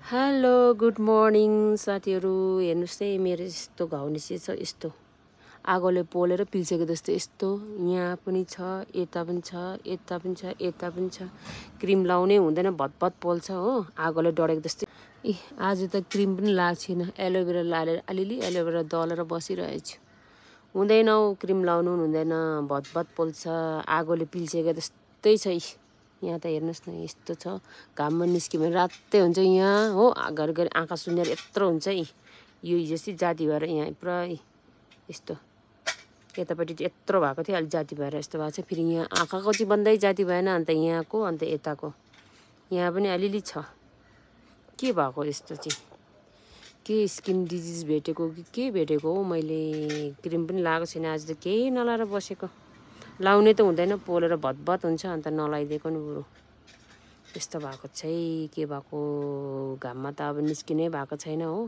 Hello good morning साथीहरू। हेर्नुहोस् है, मेरो यस्तो घाउ निस्केछ, यस्तो आगोले पोलेर पिल्सेको जस्तो। यस्तो यहाँ पनि छ, यता पनि छ, यता पनि छ, यता पनि छ। क्रिम लाउनै हुँदैन, भतभत पोल्छ हो, आगोले डढेको जस्तो। आज त क्रिम पनि लाएको छैन, एलोभेरा लाएर अलिअलि एलोभेरा दलेर बसिरहेछु। हुँदैन हौ, क्रिम लाउनु पनि हुँदैन, भतभत पोल्छ, आगोले पिल्सेको जस्तै छ। यहाँ त हेर्नुहोस् न, यस्तो छ। घाममा निस्क्यो भने रातै हुन्छ यहाँ हो, घरिघरि आँखा सुनेर यत्रो हुन्छ यो हिजोसी जाती भएर यहाँ पुरा यस्तो। यतापट्टि चाहिँ यत्रो भएको थियो, अलिक जाती भएर यस्तो भएको छ। फेरि यहाँ आँखाको चाहिँ बन्दै जाती भएन, अन्त यहाँको अन्त यताको यहाँ पनि अलिअलि छ। के भएको यस्तो चाहिँ? के स्किन डिजिज भेटेको कि के भेटेको हो? मैले क्रिम पनि लगाएको छैन, आज त केही नलाएर बसेको। लाउनै त हुँदैन, पोलेर भतभत हुन्छ, अन्त नलाइदिएको नि बरु। यस्तो भएको छ है, के भएको? घाममा त अब निस्किनै भएको छैन हो।